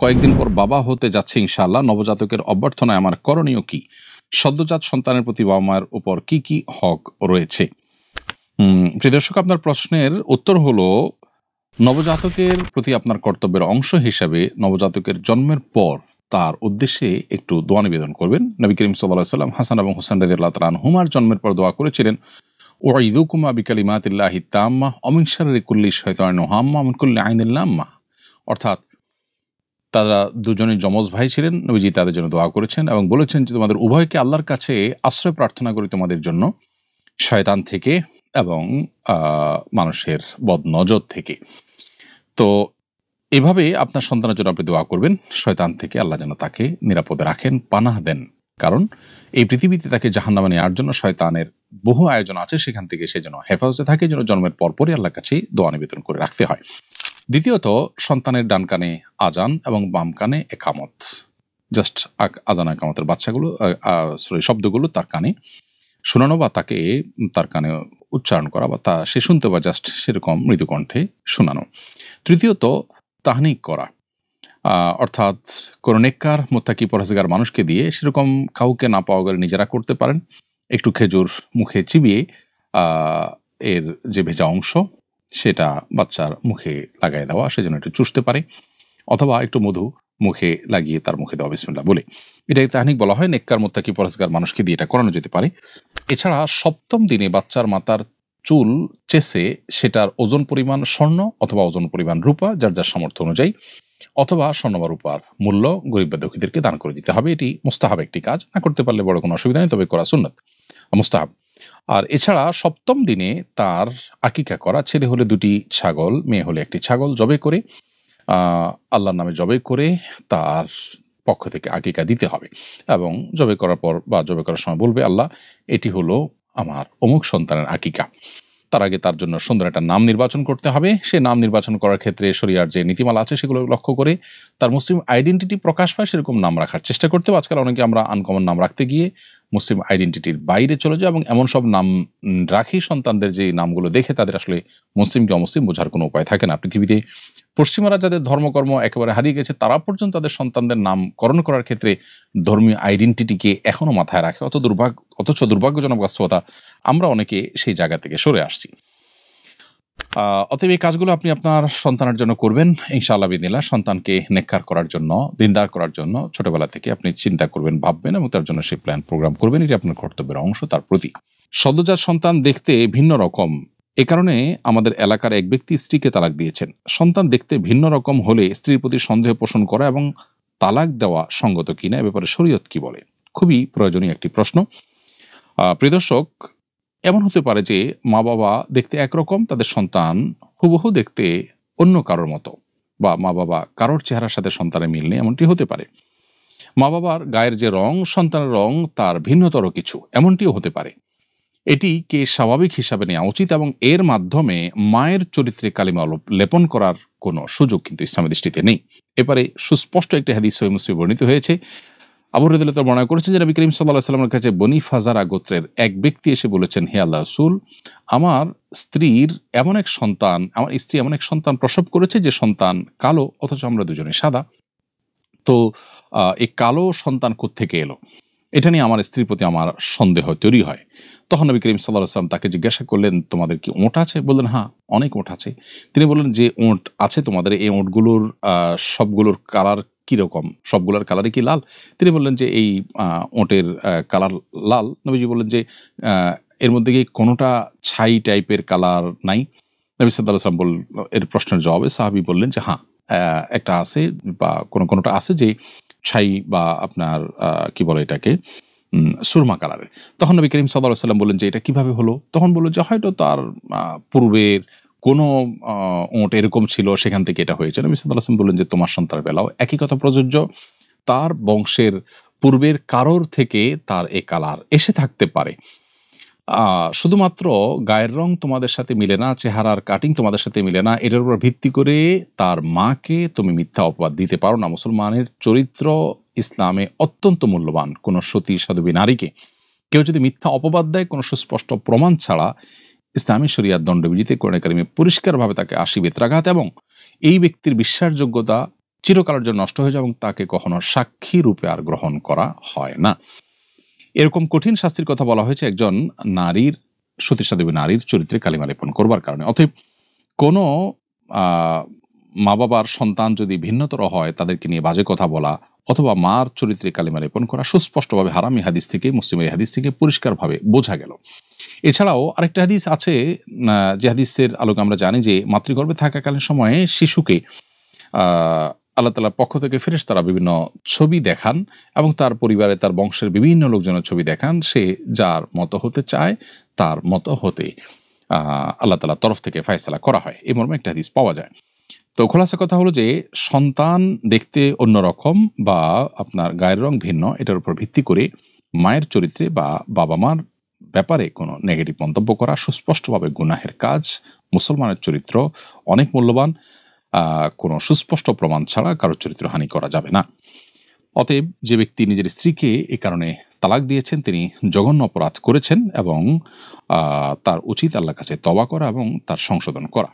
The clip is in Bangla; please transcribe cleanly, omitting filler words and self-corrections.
কয়েকদিন পর বাবা হতে যাচ্ছে ইনশাআল্লাহ, নবজাতকের অভ্যর্থনায় আমার করণীয় কি? সদ্যজাত সন্তানের প্রতি বাবা মায়ের উপর কি কি হক রয়েছে? প্রিয় দর্শক, আপনার প্রশ্নের উত্তর হলো, নবজাতকের প্রতি আপনার কর্তব্যের অংশ হিসাবে নবজাতকের জন্মের পর তার উদ্দেশ্যে একটু দোয়া নিবেদন করবেন। নবী করিম সাল্লাল্লাহু আলাইহি ওয়াসাল্লাম হাসান এবং হুসাইন রাদিয়াল্লাহু তাআলা আনহুমার জন্মের পর দোয়া করেছিলেন, ওয়াইদুকুমা বিকালিমাতিল্লাহি তাম্মা মিন শাররি কুল্লি শাইতানিন ওয়াহাম্মা মিন কুল্লি আইনিন লাম্মা। অর্থাৎ তারা দুজনেই যমজ ভাই ছিলেন। নবীজি তাদের জন্য দোয়া করেছেন এবং বলেছেন যে তোমাদের উভয়কে আল্লাহর কাছে আশ্রয় প্রার্থনা করি তোমাদের জন্য, শয়তান থেকে এবং মানুষের বদনজর থেকে। তো এভাবে আপনার সন্তানের জন্য আপনি দোয়া করবেন, শয়তান থেকে আল্লাহ যেন তাকে নিরাপদে রাখেন, পানাহ দেন। কারণ এই পৃথিবীতে তাকে জাহান্নামে নেওয়ার জন্য শয়তানের বহু আয়োজন আছে, সেখান থেকে সে যেন হেফাজতে থাকে, যেন জন্মের পরপরই আল্লাহর কাছে দোয়া নিবেদন করে রাখতে হয়। দ্বিতীয়ত, সন্তানের ডান কানে আজান এবং বাম কানে একামত, জাস্ট আজান একামতের বাচ্চাগুলো শব্দগুলো তার কানে শোনানো বা তাকে তার কানে উচ্চারণ করা বা সে শুনতে বা জাস্ট সেরকম মৃদু কণ্ঠে শোনানো। তৃতীয়ত, তাহনিক করা, অর্থাৎ কোনো নেককার মুত্তাকি পরহেজগার মানুষকে দিয়ে, সেরকম কাউকে না পাওয়া গেলে নিজেরা করতে পারেন, একটু খেজুর মুখে চিবিয়ে এর যে ভেজা অংশ সেটা বাচ্চার মুখে লাগাই দেওয়া, সেজন্য একটু চুষতে পারে, অথবা একটু মধু মুখে লাগিয়ে তার মুখে দেওয়া বিসমিল্লাহ বলে। এটাকে তাহনিক বলা হয়। নেককার মুত্তাকি পরহেজগার মানুষকে দিয়ে এটা করানো যেতে পারে। এছাড়া সপ্তম দিনে বাচ্চার মাথার চুল চেষে সেটার ওজন পরিমাণ স্বর্ণ অথবা ওজন পরিমাণ রূপা, যার যার সামর্থ্য অনুযায়ী, অথবা স্বর্ণ বা রূপার মূল্য গরিব বা দুঃখীদেরকে দান করে দিতে হবে। এটি মুস্তাহাব একটি কাজ, না করতে পারলে বড় কোনো অসুবিধা নেই, তবে করা সুন্নাত, মুস্তাহাব। আর এছাড়া সপ্তম দিনে তার আকিকা করা, ছেলে হলে 2টি ছাগল, মেয়ে হলে 1টি ছাগল জবে করে আল্লাহর নামে জবে করে তার পক্ষ থেকে আকিকা দিতে হবে। এবং জবে করার পর বা জবে করার সময় বলবে, আল্লাহ এটি হলো আমার অমুক সন্তানের আকিকা। তার আগে তার জন্য সুন্দর একটা নাম নির্বাচন করতে হবে। সে নাম নির্বাচন করার ক্ষেত্রে শরিয়ার যে নীতিমালা আছে সেগুলো লক্ষ্য করে তার মুসলিম আইডেন্টিটি প্রকাশ পায় সেরকম নাম রাখার চেষ্টা করতে হবে। আজকাল অনেকে আমরা আনকমন নাম রাখতে গিয়ে মুসলিম আইডেন্টিটির বাইরে চলে যায় এবং এমন সব নাম রাখি সন্তানদের যে নামগুলো দেখে তাদের আসলে মুসলিম কি অমুসলিম বোঝার কোনো উপায় থাকে না। পৃথিবীতে পশ্চিমারা যাদের ধর্মকর্ম একেবারে হারিয়ে গেছে, তারা পর্যন্ত তাদের সন্তানদের নামকরণ করার ক্ষেত্রে ধর্মীয় আইডেন্টিটিকে এখনো মাথায় রাখে। অথচ দুর্ভাগ্যজনক বাস্তবতা, আমরা অনেকে সেই জায়গা থেকে সরে আসছি। অতএব এই কাজগুলো আপনি আপনার সন্তানের জন্য করবেন ইনশাআল্লাহ বিদিনিল্লাহ। সন্তানকে নেককার করার জন্য, দিনদার করার জন্য ছোটবেলা থেকে আপনি চিন্তা করবেন, ভাববেন এবং তার জন্য সেই প্ল্যান প্রোগ্রাম করবেন। এটি আপনার কর্তব্যের অংশ তার প্রতি। সদ্যজাত সন্তান দেখতে ভিন্ন রকম, এ কারণে আমাদের এলাকার এক ব্যক্তি স্ত্রীকে তালাক দিয়েছেন। সন্তান দেখতে ভিন্ন রকম হলে স্ত্রীর প্রতি সন্দেহ পোষণ করা এবং তালাক দেওয়া সঙ্গত কিনা, এ ব্যাপারে শরীয়ত কি বলে? খুবই প্রয়োজনীয় একটি প্রশ্ন। প্রিয় দর্শক, এমন হতে পারে যে মা বাবা দেখতে একরকম, তাদের সন্তান হুবহু দেখতে অন্য কারোর মতো, বা মা বাবা কারোর চেহারার সাথে সন্তানের মিল নেই, এমনটি হতে পারে। মা বাবার গায়ের যে রং, সন্তানের রং তার ভিন্নতর কিছু, এমনটিও হতে পারে। এটিকে স্বাভাবিক হিসাবে নেওয়া উচিত এবং এর মাধ্যমে মায়ের চরিত্রে কালিমা লেপন করার কোনো সুযোগ কিন্তু ইসলামের দৃষ্টিতে নেই। এবারে সুস্পষ্ট একটি হাদিস সহিহ মুসলিমে বর্ণিত হয়েছে। আবু হুরায়রা বর্ণনা করেছেন যে নবী করিম সাল্লাল্লাহু আলাইহি ওয়াসাল্লামের কাছে বনী ফাজারা গোত্রের এক ব্যক্তি এসে বলেছেন, হে আল্লাহর রাসূল, আমার স্ত্রী এমন এক সন্তান প্রসব করেছে যে সন্তান কালো, অথচ আমরা দুজনে সাদা। তো এই কালো সন্তান কোত্থেকে এলো? এটা নিয়ে আমার স্ত্রীর প্রতি আমার সন্দেহ তৈরি হয়। তখন নবী করিম সাল্লাল্লাহু আলাইহি ওয়াসাল্লাম তাকে জিজ্ঞাসা করলেন, তোমাদের কি ওঁট আছে? বললেন, হ্যাঁ, অনেক ওঁট আছে। তিনি বললেন, যে ওঁট আছে তোমাদের, এই ওঁটগুলোর সবগুলোর কালার কিরকম? সবগুলোর কালারই কি লাল? তিনি বললেন যে এই ওঁটের কালার লাল। নবীজি বললেন যে এর মধ্যে কি কোনোটা ছাই টাইপের কালার নাই? নবী সাল্লাল্লাহু আলাইহি ওয়াসাল্লাম এর প্রশ্নের জবাবে সাহাবী বললেন যে হ্যাঁ, একটা আছে বা কোনোটা আছে যে ছাই বা আপনার কি বলে এটাকে সুরমা কালারের। তখন নবী করিম সাল্লাল্লাহু আলাইহি ওয়াসাল্লাম বললেন যে এটা কিভাবে হলো? তখন বলল যে হয়তো তার পূর্বের কোনো ওঁট এরকম ছিল, সেখান থেকে এটা হয়েছে। নবী সাল্লাল্লাহু আলাইহি ওয়াসাল্লাম বললেন যে তোমার সন্তানের বেলাও একই কথা প্রযোজ্য। তার বংশের পূর্বের কারোর থেকে তার এ কালার এসে থাকতে পারে। শুধুমাত্র গায়ের রং তোমাদের সাথে মিলে না, চেহারার কাটিং তোমাদের সাথে মিলে না, এটার উপর ভিত্তি করে তার মাকে তুমি মিথ্যা অপবাদ দিতে পারো না। মুসলমানের চরিত্র ইসলামে অত্যন্ত মূল্যবান। কোনো সতী সাধবী নারীকে কেউ যদি মিথ্যা অপবাদ দেয় কোনো সুস্পষ্ট প্রমাণ ছাড়া, ইসলামী শরিয়ার দণ্ডবিধিতে কোরআনে কারিমে পরিষ্কারভাবে তাকে 80 বেত্রাঘাত এবং এই ব্যক্তির বিশ্বাসযোগ্যতা চিরকালের জন্য নষ্ট হয়ে যায় এবং তাকে কখনো সাক্ষী রূপে আর গ্রহণ করা হয় না। এরকম কঠিন শাস্তির কথা বলা হয়েছে একজন নারীর, সতীর্থা দেবী নারীর চরিত্রে কালিমা লেপন করবার কারণে। অতএব কোনো মা বাবার সন্তান যদি ভিন্নতর হয়, তাদেরকে নিয়ে বাজে কথা বলা অথবা মার চরিত্রে কালিমা লেপন করা সুস্পষ্টভাবে হারামি হাদিস থেকে, মুসলিমের হাদিস থেকে পরিষ্কারভাবে বোঝা গেল। এছাড়াও আরেকটা হাদিস আছে, যে হাদিসের আলোকে আমরা জানি যে মাতৃগর্ভে থাকাকালীন সময়ে শিশুকে আল্লাহ তাআলার পক্ষ থেকে ফেরেশতারা বিভিন্ন ছবি দেখান এবং তার পরিবারে, তার বংশের বিভিন্ন লোকজনের ছবি দেখান। সে যার মতো হতে চায় তার মতো হতে আল্লাহ তাআলার তরফ থেকে ফয়সালা করা হয়, এই মর্মে একটা হাদিস পাওয়া যায়। তো খোলাসা কথা হলো যে সন্তান দেখতে অন্যরকম বা আপনার গায়ের রং ভিন্ন, এটার উপর ভিত্তি করে মায়ের চরিত্রে বা বাবা মার ব্যাপারে কোনো নেগেটিভ মন্তব্য করা সুস্পষ্টভাবে গুনাহের কাজ। মুসলমানের চরিত্র অনেক মূল্যবান, কোনো সুস্পষ্ট প্রমাণ ছাড়া কারোর চরিত্র হানি করা যাবে না। অতএব যে ব্যক্তি নিজের স্ত্রীকে এ কারণে তালাক দিয়েছেন তিনি জঘন্য অপরাধ করেছেন এবং তার উচিত আল্লাহর কাছে তওবা করা এবং তার সংশোধন করা।